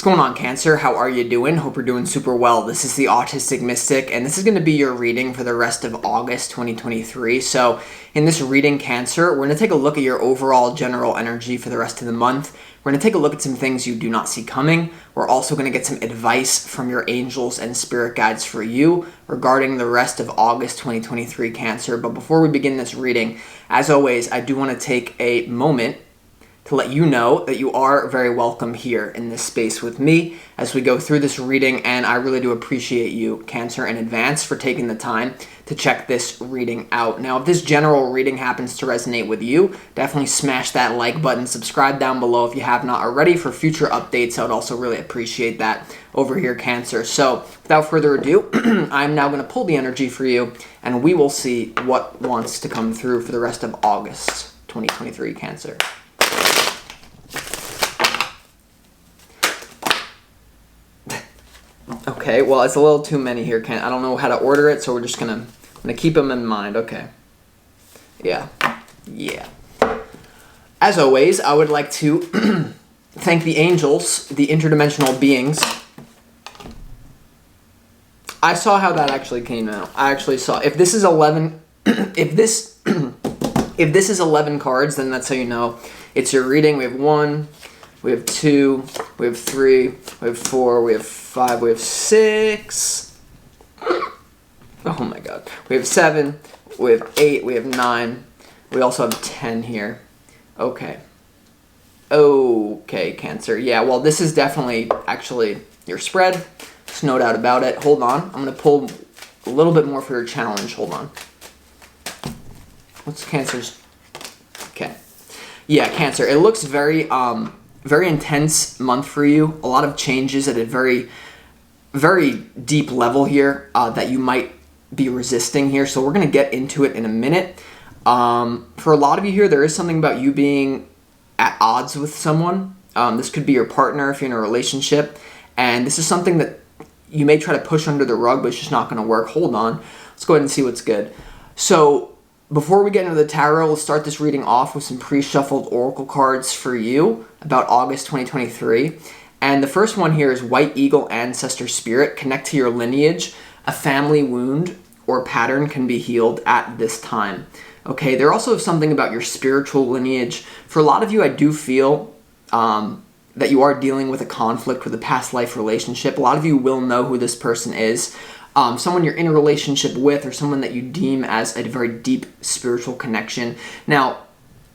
What's going on, Cancer? How are you doing? Hope you're doing super well. This is the Autistic Mystic, and this is going to be your reading for the rest of August 2023. So in this reading, Cancer, we're going to take a look at your overall general energy for the rest of the month. We're going to take a look at some things you do not see coming. We're also going to get some advice from your angels and spirit guides for you regarding the rest of August 2023, Cancer. But before we begin this reading, as always, I do want to take a moment to let you know that you are very welcome here in this space with me as we go through this reading, and I really do appreciate you, Cancer, in advance for taking the time to check this reading out. Now, if this general reading happens to resonate with you, definitely smash that like button, subscribe down below if you have not already for future updates. I would also really appreciate that over here, Cancer. So, without further ado, I'm now going to pull the energy for you, and we will see what wants to come through for the rest of August 2023, Cancer. Okay, well, it's a little too many here. I don't know how to order it, so we're just gonna keep them in mind. Okay. Yeah. As always, I would like to thank the angels, the interdimensional beings. I saw how that actually came out. I actually saw. If this is 11, if this is 11 cards, then that's how you know it's your reading. We have 1, we have 2, we have 3, we have 4, we have 5, we have 6. Oh my god. We have 7, we have 8, we have 9. We also have 10 here. Okay, Cancer. Yeah, well, this is definitely actually your spread. There's no doubt about it. Hold on. I'm going to pull a little bit more for your challenge. Hold on. What's Cancer's? Okay. Yeah, Cancer. It looks very intense month for you. A lot of changes at a very, very deep level here that you might be resisting here. So we're going to get into it in a minute. For a lot of you here, there is something about you being at odds with someone. This could be your partner if you're in a relationship. And this is something that you may try to push under the rug, but it's just not going to work. Hold on. Let's go ahead and see what's good. So before we get into the tarot, we'll start this reading off with some pre-shuffled oracle cards for you about August 2023. And the first one here is White Eagle Ancestor Spirit. Connect to your lineage. A family wound or pattern can be healed at this time. Okay, there also is something about your spiritual lineage. For a lot of you, I do feel that you are dealing with a conflict with a past life relationship. A lot of you will know who this person is. Someone you're in a relationship with, or someone that you deem as a very deep spiritual connection. Now,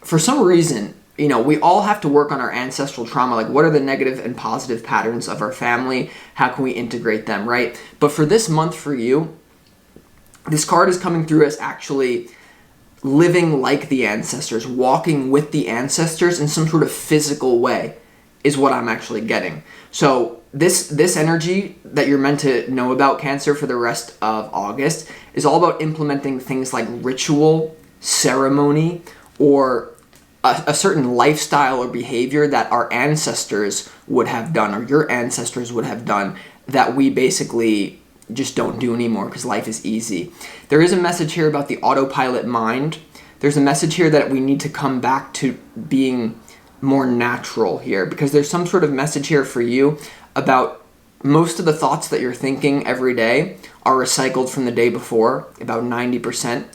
for some reason, we all have to work on our ancestral trauma. Like, what are the negative and positive patterns of our family? How can we integrate them, right? But for this month for you, this card is coming through as actually living like the ancestors, walking with the ancestors in some sort of physical way is what I'm actually getting. So this energy that you're meant to know about, Cancer, for the rest of August is all about implementing things like ritual, ceremony, or a certain lifestyle or behavior that our ancestors would have done, or your ancestors would have done, that we basically just don't do anymore because life is easy. There is a message here about the autopilot mind. There's a message here that we need to come back to being more natural here, because there's some sort of message here for you about most of the thoughts that you're thinking every day are recycled from the day before, about 90%.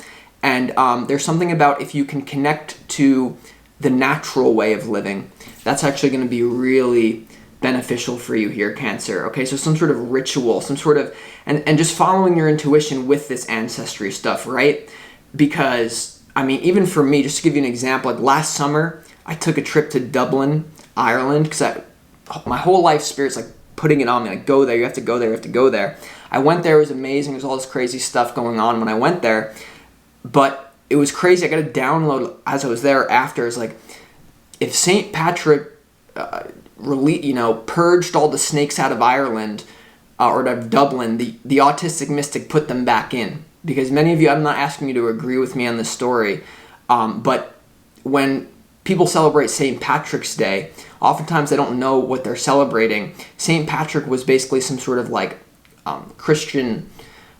And there's something about if you can connect to the natural way of living, that's actually going to be really beneficial for you here, Cancer. Okay, so some sort of ritual, some sort of, and just following your intuition with this ancestry stuff, right? Because, even for me, just to give you an example, like last summer, I took a trip to Dublin, Ireland, because my whole life spirit's like putting it on me, like, go there, you have to go there, you have to go there. I went there, it was amazing, there's all this crazy stuff going on when I went there, but it was crazy. I got a download as I was there after. It's like, if St. Patrick purged all the snakes out of Ireland or out of Dublin, the autistic mystic put them back in. Because many of you, I'm not asking you to agree with me on this story, but when people celebrate St. Patrick's Day, oftentimes they don't know what they're celebrating. St. Patrick was basically some sort of Christian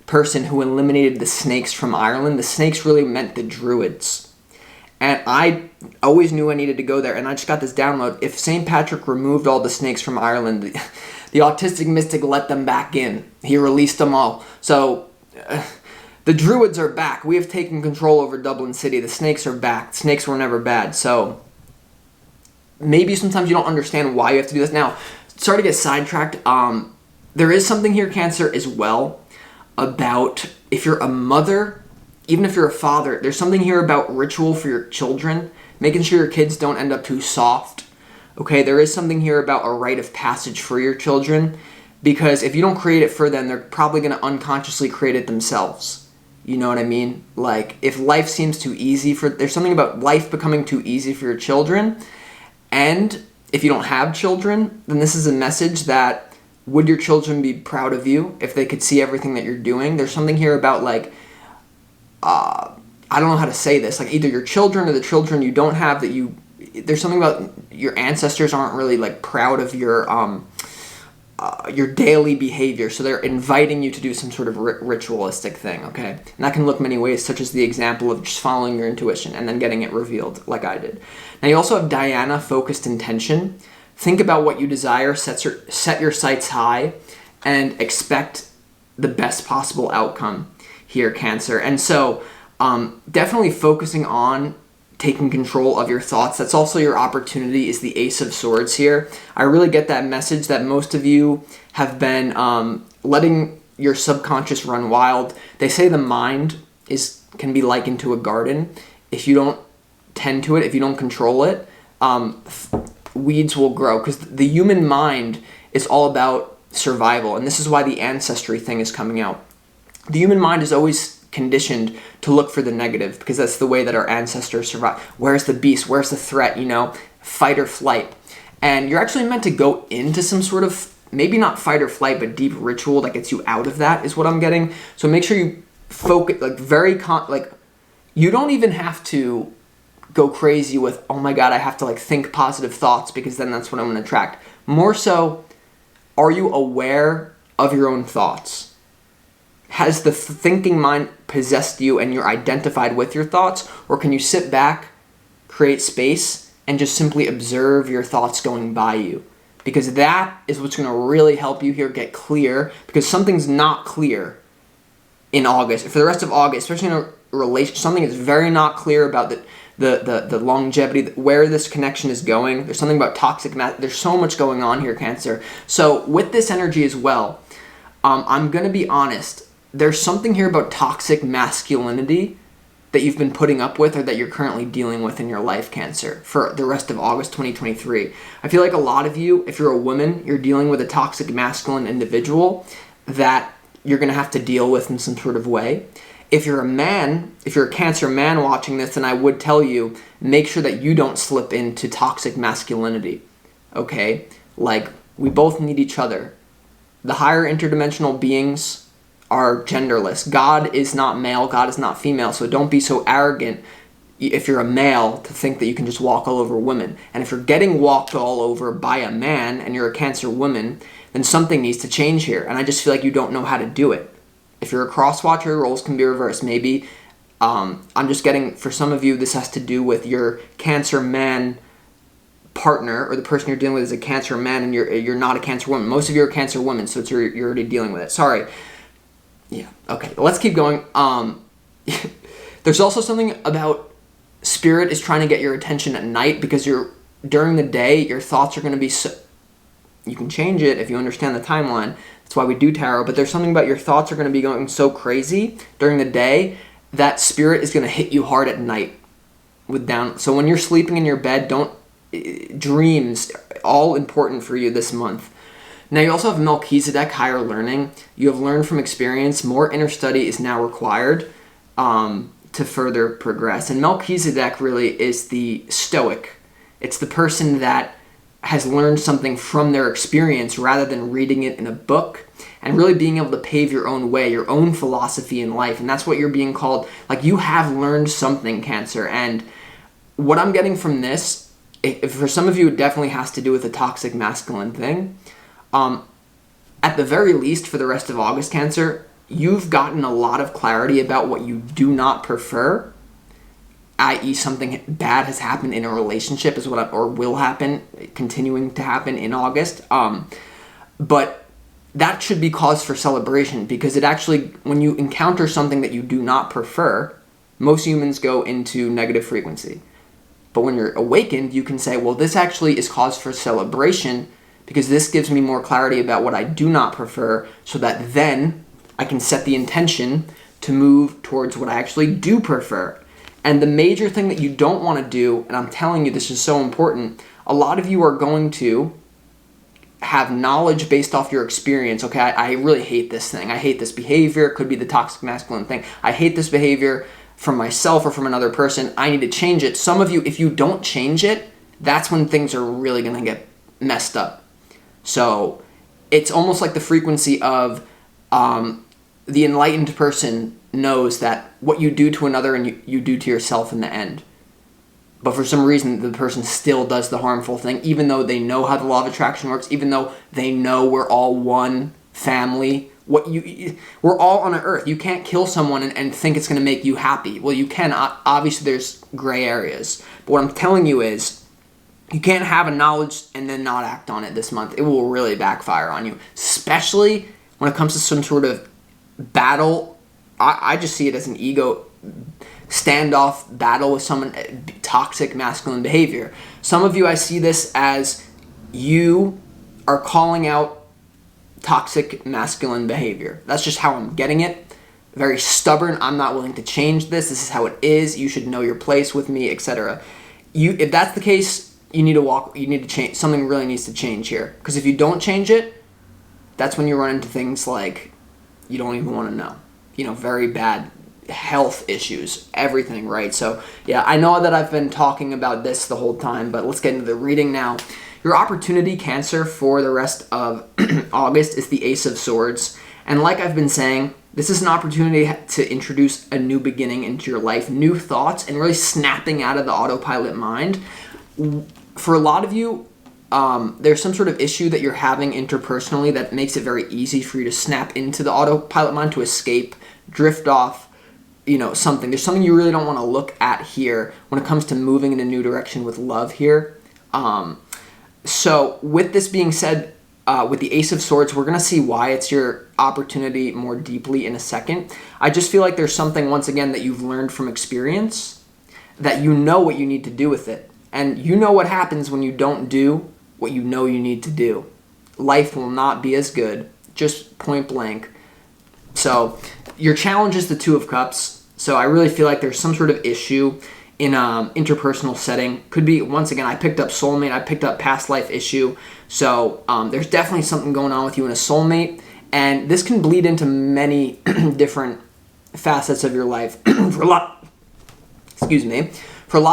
person who eliminated the snakes from Ireland. The snakes really meant the Druids. And I always knew I needed to go there, and I just got this download. If St. Patrick removed all the snakes from Ireland, The autistic mystic let them back in. He released them all. So the druids are back. We have taken control over Dublin City. The snakes are back. Snakes were never bad. So maybe sometimes you don't understand why you have to do this. Now, sorry to get sidetracked. There is something here, Cancer, as well, about if you're a mother, even if you're a father, there's something here about ritual for your children, making sure your kids don't end up too soft. Okay, there is something here about a rite of passage for your children, because if you don't create it for them, they're probably going to unconsciously create it themselves. You know what I mean? Like, if life seems too easy there's something about life becoming too easy for your children, and if you don't have children, then this is a message that would your children be proud of you if they could see everything that you're doing? There's something here about, like, I don't know how to say this, like either your children or the children you don't have there's something about your ancestors aren't really, like, proud of your daily behavior, so they're inviting you to do some sort of ritualistic thing, okay? And that can look many ways, such as the example of just following your intuition and then getting it revealed, like I did. Now, you also have Diana, focused intention. Think about what you desire, set your sights high, and expect the best possible outcome here, Cancer. And so definitely focusing on taking control of your thoughts. That's also your opportunity, is the Ace of Swords here. I really get that message that most of you have been letting your subconscious run wild. They say the mind can be likened to a garden. If you don't tend to it, if you don't control it, weeds will grow, because the human mind is all about survival, and this is why the ancestry thing is coming out. The human mind is always conditioned to look for the negative, because that's the way that our ancestors survived. Where's the beast? Where's the threat? Fight or flight. And you're actually meant to go into some sort of, maybe not fight or flight, but deep ritual that gets you out of that, is what I'm getting. So make sure you focus, you don't even have to go crazy with, oh my God, I have to think positive thoughts, because then that's what I'm going to attract. More so, are you aware of your own thoughts? Has the thinking mind possessed you and you're identified with your thoughts? Or can you sit back, create space, and just simply observe your thoughts going by you? Because that is what's going to really help you here get clear, because something's not clear in August. For the rest of August, especially in a relationship, something is very not clear about the longevity, where this connection is going. There's something about toxic there's so much going on here, Cancer. So with this energy as well, I'm going to be honest, there's something here about toxic masculinity that you've been putting up with, or that you're currently dealing with in your life, Cancer, for the rest of August 2023. I feel like a lot of you, if you're a woman, you're dealing with a toxic masculine individual that you're going to have to deal with in some sort of way. If you're a man, if you're a Cancer man watching this, then I would tell you, make sure that you don't slip into toxic masculinity, okay? We both need each other. The higher interdimensional beings are genderless. God is not male, God is not female, so don't be so arrogant if you're a male to think that you can just walk all over women. And if you're getting walked all over by a man and you're a Cancer woman, then something needs to change here. And I just feel like you don't know how to do it. If you're a cross-watcher, roles can be reversed. Maybe, I'm just getting, for some of you, this has to do with your Cancer man partner, or the person you're dealing with is a Cancer man and you're not a Cancer woman. Most of you are Cancer women, so you're already dealing with it. Sorry. Yeah, okay, let's keep going. There's also something about spirit is trying to get your attention at night, because during the day, your thoughts are going to be so... You can change it if you understand the timeline. That's why we do tarot. But there's something about your thoughts are going to be going so crazy during the day that spirit is going to hit you hard at night. So when you're sleeping in your bed, dreams, all important for you this month. Now you also have Melchizedek, higher learning. You have learned from experience. More inner study is now required to further progress. And Melchizedek really is the stoic. It's the person that has learned something from their experience rather than reading it in a book, and really being able to pave your own way, your own philosophy in life. And that's what you're being called. You have learned something, Cancer. And what I'm getting from this, for some of you, it definitely has to do with the toxic masculine thing. At the very least, for the rest of August, Cancer, you've gotten a lot of clarity about what you do not prefer, i.e. something bad has happened in a relationship or will happen, continuing to happen in August. But that should be cause for celebration, because it actually, when you encounter something that you do not prefer, most humans go into negative frequency. But when you're awakened, you can say, well, this actually is cause for celebration, because this gives me more clarity about what I do not prefer, so that then I can set the intention to move towards what I actually do prefer. And the major thing that you don't want to do, and I'm telling you this is so important, a lot of you are going to have knowledge based off your experience. Okay, I really hate this thing. I hate this behavior. It could be the toxic masculine thing. I hate this behavior from myself or from another person. I need to change it. Some of you, if you don't change it, that's when things are really going to get messed up. So it's almost like the frequency of the enlightened person knows that what you do to another and you do to yourself in the end. But for some reason, the person still does the harmful thing, even though they know how the law of attraction works, even though they know we're all one family. We're all on earth. You can't kill someone and think it's going to make you happy. Well, you can. Obviously, there's gray areas. But what I'm telling you is, you can't have a knowledge and then not act on it this month. It will really backfire on you, especially when it comes to some sort of battle. I just see it as an ego standoff battle with someone, toxic masculine behavior. Some of you, I see this as you are calling out toxic masculine behavior. That's just how I'm getting it. Very stubborn. I'm not willing to change this. This is how it is. You should know your place with me, etc. If that's the case, you need to change. Something really needs to change here. Because if you don't change it, that's when you run into things like you don't even want to know. Very bad health issues, everything, right? So yeah, I know that I've been talking about this the whole time, but let's get into the reading now. Your opportunity, Cancer, for the rest of August is the Ace of Swords. And like I've been saying, this is an opportunity to introduce a new beginning into your life, new thoughts, and really snapping out of the autopilot mind. For a lot of you, there's some sort of issue that you're having interpersonally that makes it very easy for you to snap into the autopilot mind, to escape, drift off, something. There's something you really don't want to look at here when it comes to moving in a new direction with love here. So with this being said, with the Ace of Swords, we're going to see why it's your opportunity more deeply in a second. I just feel like there's something, once again, that you've learned from experience, that you know what you need to do with it. And you know what happens when you don't do what you know you need to do. Life will not be as good, just point blank. So your challenge is the Two of Cups. So I really feel like there's some sort of issue in an interpersonal setting. Could be, once again, I picked up soulmate, I picked up past life issue. So there's definitely something going on with you and a soulmate. And this can bleed into many different facets of your life. For a lot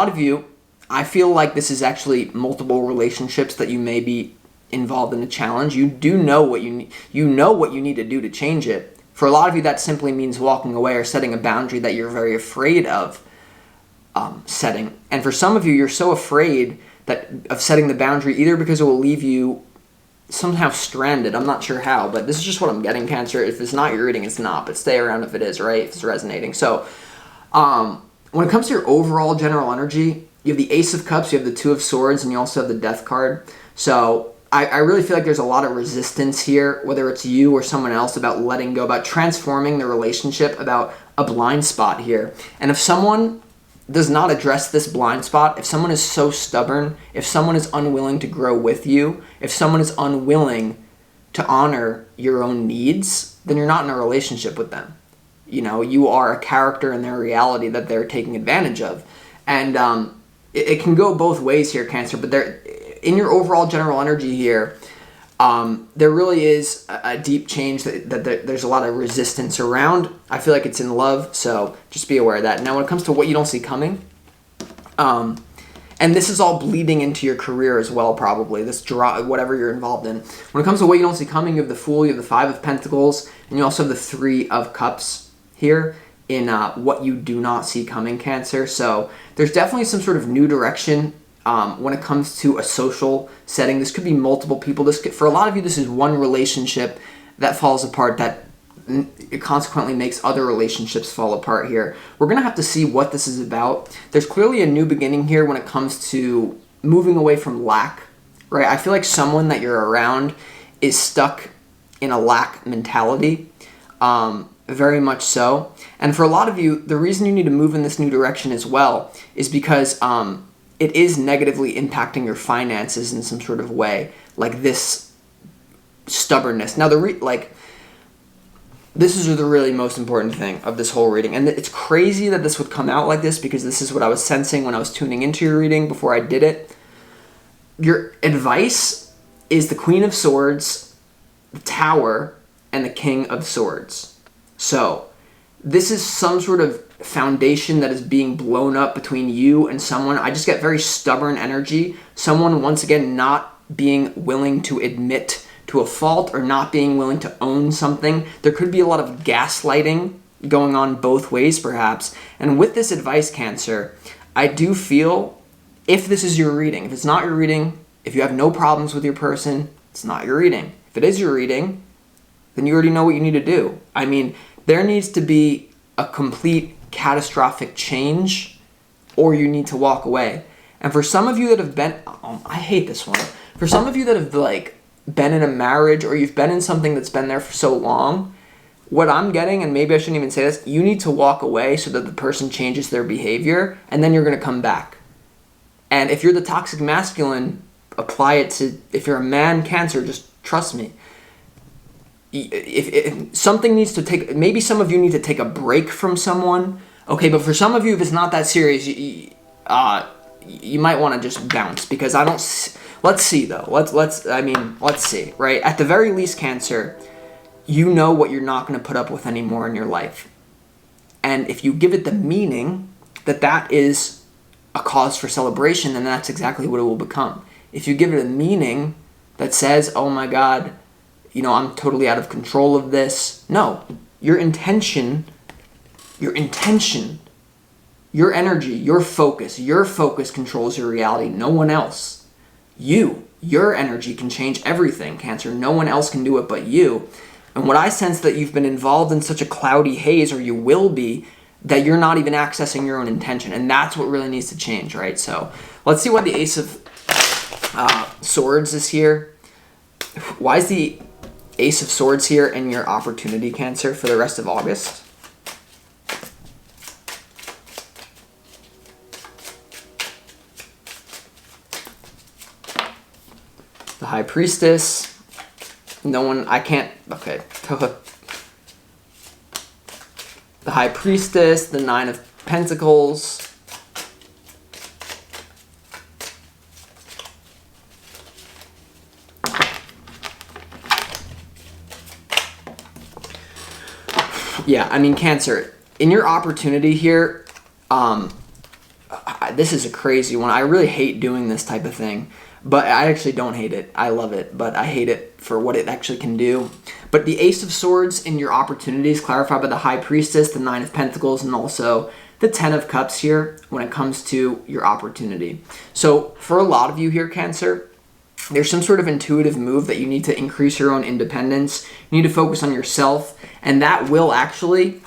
of you, I feel like this is actually multiple relationships that you may be involved in a challenge. You do know what you need. You know what you need to do to change it. For a lot of you, that simply means walking away or setting a boundary that you're very afraid of setting. And for some of you, you're so afraid of setting the boundary, either because it will leave you somehow stranded. I'm not sure how, but this is just what I'm getting, Cancer. If it's not your reading, it's not. But stay around if it is, right? If it's resonating. So when it comes to your overall general energy, you have the Ace of Cups, you have the Two of Swords, and you also have the Death card. So I really feel like there's a lot of resistance here, whether it's you or someone else, about letting go, about transforming the relationship, about a blind spot here. And if someone does not address this blind spot, if someone is so stubborn, if someone is unwilling to grow with you, if someone is unwilling to honor your own needs, then you're not in a relationship with them. You are a character in their reality that they're taking advantage of. And it can go both ways here, Cancer, but in your overall general energy here, there really is a deep change that there's a lot of resistance around. I feel like it's in love, so just be aware of that. Now, when it comes to what you don't see coming, and this is all bleeding into your career as well, probably, whatever you're involved in. When it comes to what you don't see coming, you have the Fool, you have the Five of Pentacles, and you also have the Three of Cups here in what you do not see coming, Cancer. So there's definitely some sort of new direction when it comes to a social setting. This could be multiple people. For a lot of you, this is one relationship that falls apart, that it consequently makes other relationships fall apart here. We're going to have to see what this is about. There's clearly a new beginning here when it comes to moving away from lack, right? I feel like someone that you're around is stuck in a lack mentality, very much so. And for a lot of you, the reason you need to move in this new direction as well is because it is negatively impacting your finances in some sort of way, like this stubbornness. Now, this is the really most important thing of this whole reading. And it's crazy that this would come out like this, because this is what I was sensing when I was tuning into your reading before I did it. Your advice is the Queen of Swords, the Tower, and the King of Swords. So this is some sort of foundation that is being blown up between you and someone. I just get very stubborn energy. Someone, once again, not being willing to admit to a fault or not being willing to own something. There could be a lot of gaslighting going on both ways, perhaps. And with this advice, Cancer, I do feel, if this is your reading, if it's not your reading, if you have no problems with your person, it's not your reading. If it is your reading, then you already know what you need to do. I mean, there needs to be a complete catastrophic change, or you need to walk away. And for some of you that have been, I hate this one. For some of you that have been in a marriage, or you've been in something that's been there for so long, what I'm getting, and maybe I shouldn't even say this, you need to walk away so that the person changes their behavior, and then you're going to come back. And if you're the toxic masculine, apply it to, if you're a man, Cancer, just trust me. If something needs to take, maybe some of you need to take a break from someone, okay, but for some of you, if it's not that serious, you might want to just bounce, because I don't, let's see though, let's see, right? At the very least, Cancer, you know what you're not going to put up with anymore in your life. And if you give it the meaning that that is a cause for celebration, then that's exactly what it will become. If you give it a meaning that says, oh my God, I'm totally out of control of this. No, your intention, your energy, your focus controls your reality. No one else. Your energy can change everything, Cancer. No one else can do it but you. And what I sense that you've been involved in such a cloudy haze, or you will be, that you're not even accessing your own intention. And that's what really needs to change, right? So let's see why the Ace of Swords is here. Why is the Ace of Swords here in your opportunity, Cancer, for the rest of August? The High Priestess. Okay. The High Priestess, the Nine of Pentacles. Yeah, I mean, Cancer, in your opportunity here, this is a crazy one. I really hate doing this type of thing, but I actually don't hate it. I love it, but I hate it for what it actually can do. But the Ace of Swords in your opportunities, clarified by the High Priestess, the Nine of Pentacles, and also the Ten of Cups here when it comes to your opportunity. So for a lot of you here, Cancer, there's some sort of intuitive move that you need to increase your own independence. You need to focus on yourself, and that will actually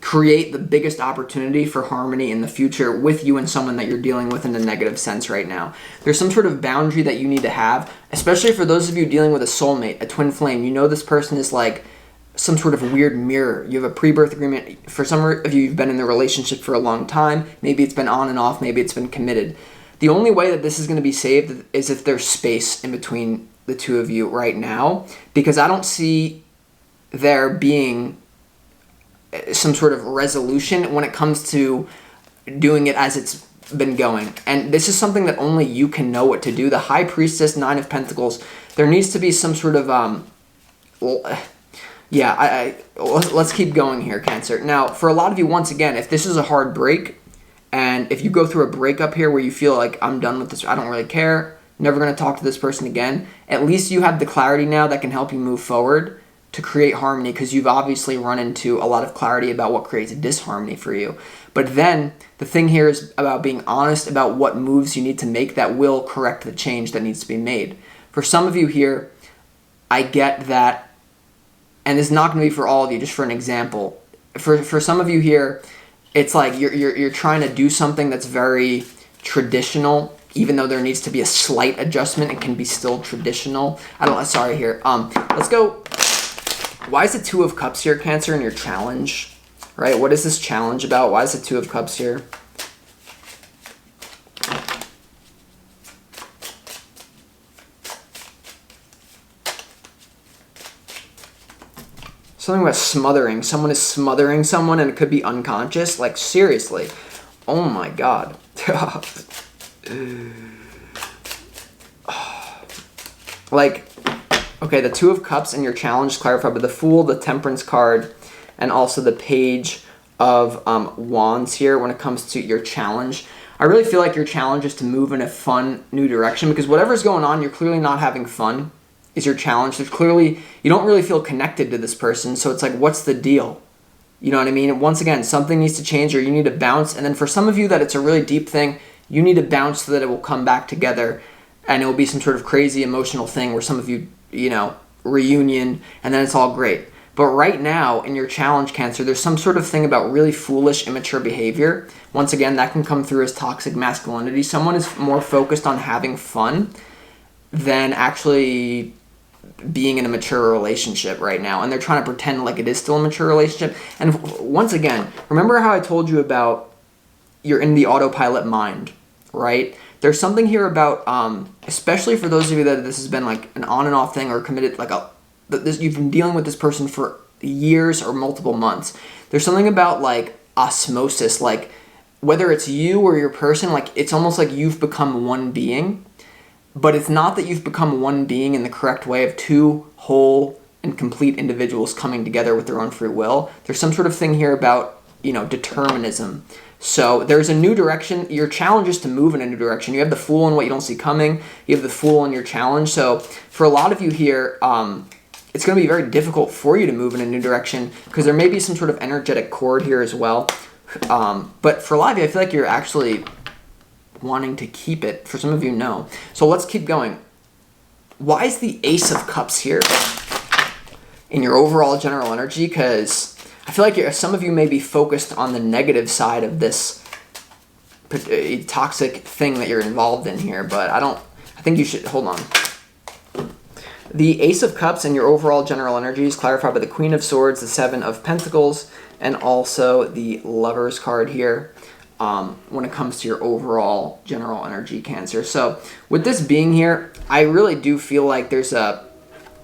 create the biggest opportunity for harmony in the future with you and someone that you're dealing with in a negative sense right now. There's some sort of boundary that you need to have, especially for those of you dealing with a soulmate, a twin flame. You know this person is like some sort of weird mirror. You have a pre-birth agreement. For some of you, you've been in the relationship for a long time. Maybe it's been on and off. Maybe it's been committed. The only way that this is going to be saved is if there's space in between the two of you right now, because I don't see there being some sort of resolution when it comes to doing it as it's been going. And this is something that only you can know what to do. The High Priestess, Nine of Pentacles, there needs to be some sort of, let's keep going here, Cancer. Now, for a lot of you, once again, if this is a hard break, and if you go through a breakup here where you feel like, I'm done with this, I don't really care, never going to talk to this person again, at least you have the clarity now that can help you move forward to create harmony, because you've obviously run into a lot of clarity about what creates a disharmony for you. But then the thing here is about being honest about what moves you need to make that will correct the change that needs to be made. For some of you here, I get that, and it's not going to be for all of you, just for an example. For some of you here, it's like you're trying to do something that's very traditional even though there needs to be a slight adjustment, it can be still traditional. Sorry here. Let's go. Why is the Two of Cups here, Cancer, in your challenge? Right? What is this challenge about? Why is the Two of Cups here? Something about smothering. Someone is smothering someone and it could be unconscious. Like, seriously. Oh my God. Like, okay, the Two of Cups in your challenge is clarified by the Fool, the Temperance card, and also the Page of Wands here when it comes to your challenge. I really feel like your challenge is to move in a fun new direction, because whatever's going on, you're clearly not having fun. Is your challenge. There's clearly, you don't really feel connected to this person, so it's like, what's the deal? You know what I mean? Once again, something needs to change, or you need to bounce, and then for some of you that it's a really deep thing, you need to bounce so that it will come back together, and it will be some sort of crazy emotional thing where some of you, reunion, and then it's all great. But right now, in your challenge, Cancer, there's some sort of thing about really foolish, immature behavior. Once again, that can come through as toxic masculinity. Someone is more focused on having fun than actually being in a mature relationship right now, and they're trying to pretend like it is still a mature relationship. And once again, remember how I told you about you're in the autopilot mind, right? There's something here about, especially for those of you that this has been like an on and off thing, or committed you've been dealing with this person for years or multiple months. There's something about like osmosis, like whether it's you or your person, like it's almost like you've become one being. But it's not that you've become one being in the correct way of two whole and complete individuals coming together with their own free will. There's some sort of thing here about, determinism. So there's a new direction. Your challenge is to move in a new direction. You have the Fool in what you don't see coming. You have the Fool in your challenge. So for a lot of you here, it's going to be very difficult for you to move in a new direction, because there may be some sort of energetic cord here as well. But for a lot of you, I feel like you're actually wanting to keep it. For some of you, no. So let's keep going. Why is the Ace of Cups here in your overall general energy? Because I feel like some of you may be focused on the negative side of this toxic thing that you're involved in here, but I think you should, hold on. The Ace of Cups in your overall general energy is clarified by the Queen of Swords, the Seven of Pentacles, and also the Lover's card here. When it comes to your overall general energy, Cancer. So with this being here, I really do feel like there's a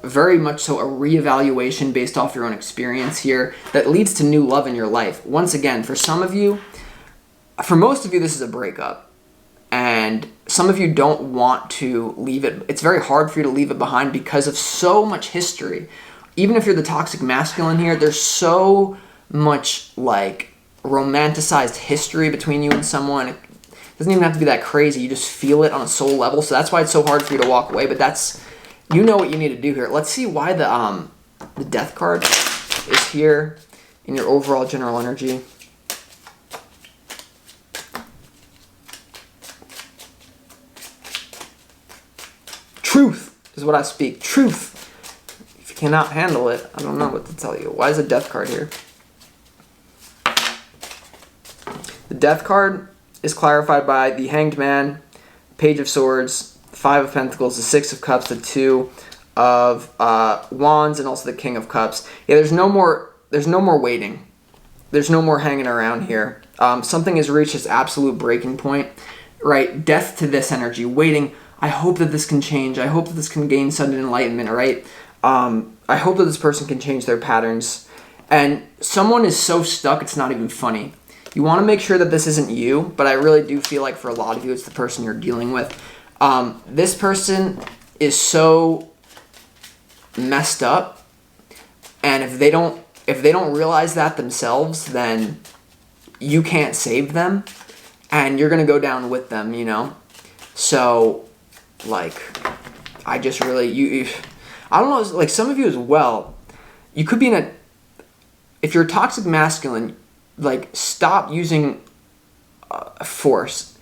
very much so a reevaluation based off your own experience here that leads to new love in your life. Once again, for some of you, for most of you, this is a breakup. And some of you don't want to leave it. It's very hard for you to leave it behind because of so much history. Even if you're the toxic masculine here, there's so much like romanticized history between you and someone. It doesn't even have to be that crazy. You just feel it on a soul level. So that's why it's so hard for you to walk away. But that's, you know what you need to do here. Let's see why the Death card is here in your overall general energy. Truth is what I speak. Truth. If you cannot handle it, I don't know what to tell you. Why is the Death card here? The Death card is clarified by the Hanged Man, Page of Swords, Five of Pentacles, the Six of Cups, the Two of Wands, and also the King of Cups. Yeah, there's no more waiting. There's no more hanging around here. Something has reached its absolute breaking point, right? Death to this energy, waiting. I hope that this can change. I hope that this can gain sudden enlightenment, right? I hope that this person can change their patterns. And someone is so stuck, it's not even funny. You want to make sure that this isn't you, but I really do feel like for a lot of you, it's the person you're dealing with. This person is so messed up, and if they don't realize that themselves, then you can't save them, and you're gonna go down with them, So, like, I just really I don't know. Like some of you as well, you could be if you're a toxic masculine. Like, stop using force.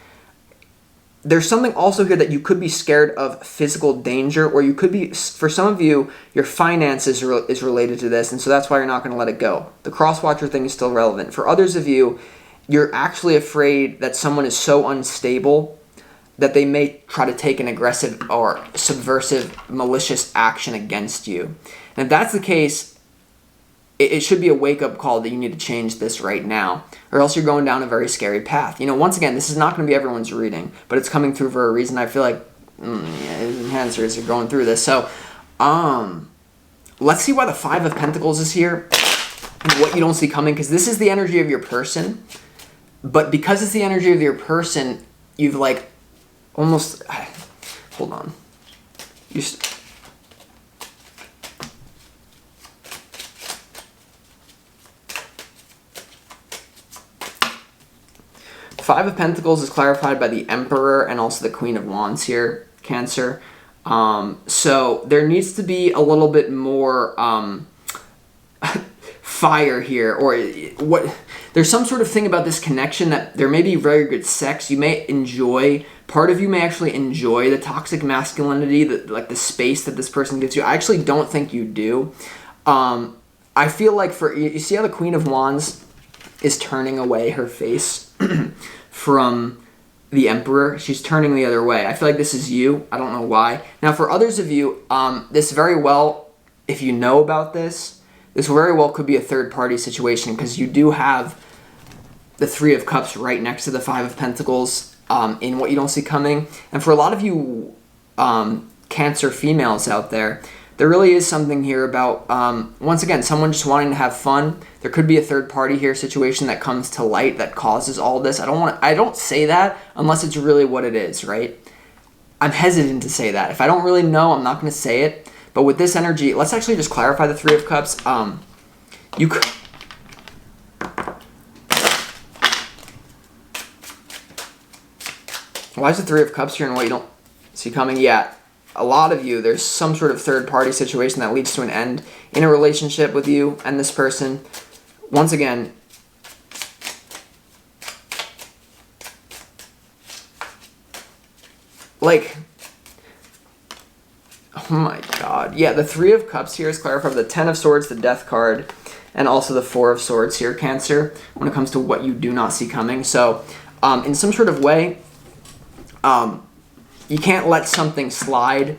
There's something also here that you could be scared of physical danger, or you could be, for some of you, your finances is related to this, and so that's why you're not going to let it go. The cross-watcher thing is still relevant. For others of you, you're actually afraid that someone is so unstable that they may try to take an aggressive or subversive, malicious action against you. And if that's the case, it should be a wake-up call that you need to change this right now, or else you're going down a very scary path. Once again, this is not going to be everyone's reading, but it's coming through for a reason. I feel like Cancers are going through this. So let's see why the Five of Pentacles is here and what you don't see coming, because this is the energy of your person. But because it's the energy of your person, you've like almost... Hold on. Five of Pentacles is clarified by the Emperor and also the Queen of Wands here, Cancer. So there needs to be a little bit more fire here, or what? There's some sort of thing about this connection that there may be very good sex. You may enjoy, part of you may actually enjoy the toxic masculinity, like the space that this person gives you. I actually don't think you do. I feel like you see how the Queen of Wands is turning away her face from the Emperor? She's turning the other way. I feel like this is you. I don't know why. Now, for others of you, this very well, if you know about this very well could be a third-party situation, because you do have the Three of Cups right next to the Five of Pentacles in what you don't see coming. And for a lot of you Cancer females out there, there really is something here about, once again, someone just wanting to have fun. There could be a third party here situation that comes to light that causes all this. I don't say that unless it's really what it is, right? I'm hesitant to say that. If I don't really know, I'm not going to say it. But with this energy, let's actually just clarify the Three of Cups. You could... Why is the Three of Cups here and what you don't see coming? Yeah. A lot of you, there's some sort of third-party situation that leads to an end in a relationship with you and this person. Once again, like, oh my god. Yeah, the Three of Cups here is clarified with the Ten of Swords, the Death card, and also the Four of Swords here, Cancer, when it comes to what you do not see coming. So, in some sort of way, you can't let something slide.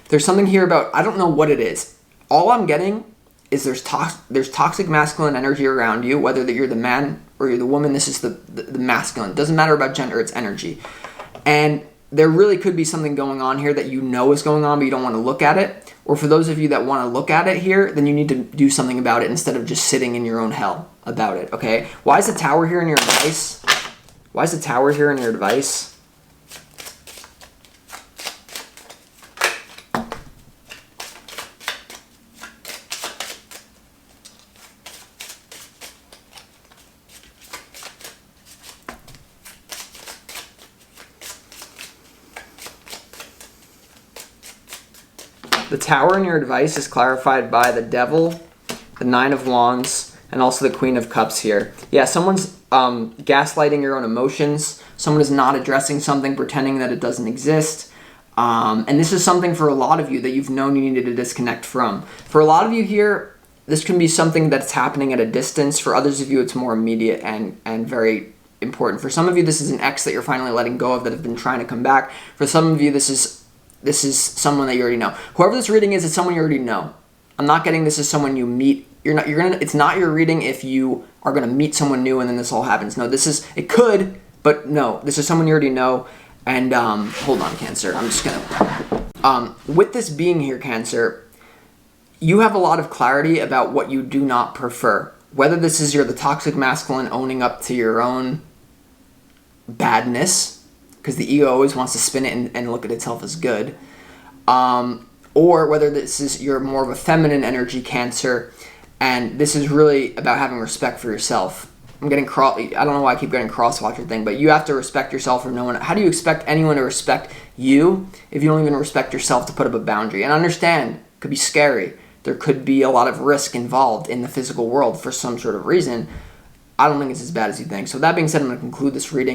There's something here about, I don't know what it is. All I'm getting is there's toxic masculine energy around you, whether that you're the man or you're the woman. This is the masculine. It doesn't matter about gender, it's energy. And there really could be something going on here that you know is going on, but you don't want to look at it. Or for those of you that want to look at it here, then you need to do something about it instead of just sitting in your own hell about it, okay? Why is the Tower here in your advice? Why is the Tower here in your advice? The Tower in your advice is clarified by the Devil, the Nine of Wands, and also the Queen of Cups here. Yeah, someone's gaslighting your own emotions. Someone is not addressing something, pretending that it doesn't exist. And this is something for a lot of you that you've known you needed to disconnect from. For a lot of you here, this can be something that's happening at a distance. For others of you, it's more immediate and very important. For some of you, this is an ex that you're finally letting go of that have been trying to come back. For some of you, this is someone that you already know. Whoever this reading is, it's someone you already know. I'm not getting this as someone you meet. It's not your reading if you are gonna meet someone new and then this all happens. No, it could, but no, this is someone you already know. And hold on, Cancer. I'm just gonna with this being here, Cancer, you have a lot of clarity about what you do not prefer. Whether this is the toxic masculine owning up to your own badness, because the ego always wants to spin it and look at itself as good. Or whether this is you're more of a feminine energy, Cancer, and this is really about having respect for yourself. I don't know why I keep getting cross-watcher thing, but you have to respect yourself, or no one. How do you expect anyone to respect you if you don't even respect yourself to put up a boundary? And understand, it could be scary. There could be a lot of risk involved in the physical world for some sort of reason. I don't think it's as bad as you think. So that being said, I'm going to conclude this reading.